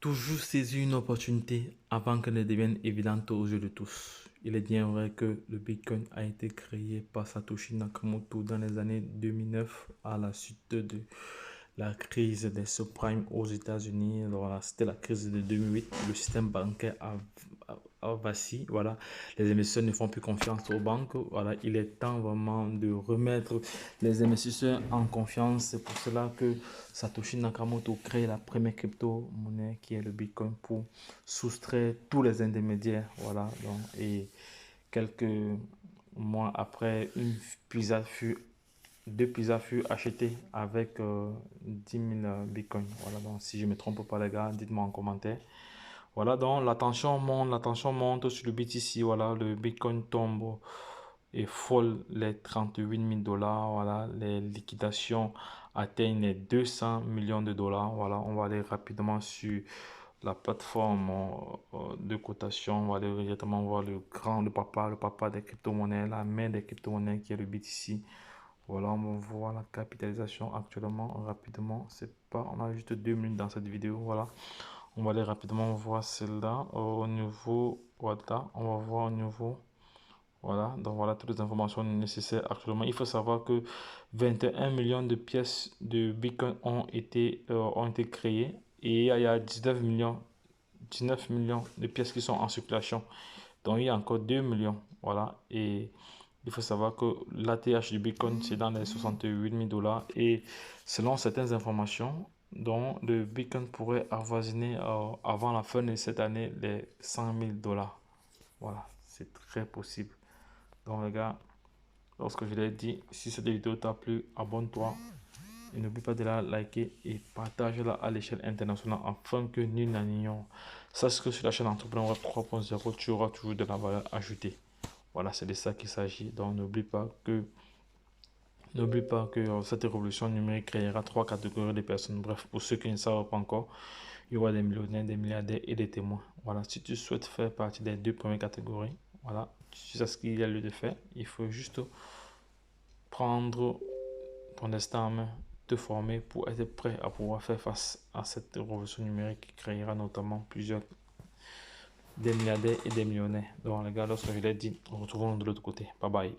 Toujours saisir une opportunité avant qu'elle ne devienne évidente aux yeux de tous. Il est bien vrai que le Bitcoin a été créé par Satoshi Nakamoto dans les années 2009 à la suite de la crise des subprimes aux États-Unis. Voilà, c'était la crise de 2008. Le système bancaire a vacillé. Voilà, les investisseurs ne font plus confiance aux banques. Voilà, il est temps vraiment de remettre les investisseurs en confiance. C'est pour cela que Satoshi Nakamoto crée la première crypto-monnaie qui est le Bitcoin pour soustraire tous les intermédiaires. Voilà, donc, et quelques mois après, deux pizzas furent achetées avec 10 000 bitcoins. Voilà, donc si je ne me trompe pas, les gars, dites-moi en commentaire. Voilà, donc la tension monte sur le BTC. Voilà, le bitcoin tombe et frôle les 38 000 $. Voilà, les liquidations atteignent les 200 millions de dollars. Voilà, on va aller rapidement sur la plateforme de cotation. On va aller directement voir le papa des crypto-monnaies, la mère des crypto-monnaies qui est le BTC. Voilà, on voit la capitalisation actuellement rapidement. C'est pas, on a juste 2 minutes dans cette vidéo. Voilà, on va aller rapidement voir celle-là au niveau. Voilà, on va voir au niveau. Voilà, donc voilà toutes les informations nécessaires actuellement. Il faut savoir que 21 millions de pièces de Bitcoin ont été créées et il y a 19 millions de pièces qui sont en circulation. Donc il y a encore 2 millions. Voilà, et il faut savoir que l'ATH du Bitcoin, c'est dans les 68 000 $ et selon certaines informations, dont le Bitcoin pourrait avoisiner avant la fin de cette année les 100 000 $. Voilà, c'est très possible. Donc les gars, lorsque je l'ai dit, si cette vidéo t'a plu, abonne-toi et n'oublie pas de la liker et partage-la à l'échelle internationale afin que nul n'en ignore. Sache que sur la chaîne Entrepreneur Web 3.0, tu auras toujours de la valeur ajoutée. Voilà, c'est de ça qu'il s'agit. Donc n'oublie pas que cette révolution numérique créera trois catégories de personnes. Bref, pour ceux qui ne savent pas encore, il y aura des millionnaires, des milliardaires et des témoins. Voilà, si tu souhaites faire partie des deux premières catégories, voilà, tu sais ce qu'il y a lieu de faire. Il faut juste prendre ton destin en main, te former pour être prêt à pouvoir faire face à cette révolution numérique qui créera notamment plusieurs des milliardaires et des millionnaires. Donc les gars, lorsque je l'ai dit, retrouvons de l'autre côté. Bye bye.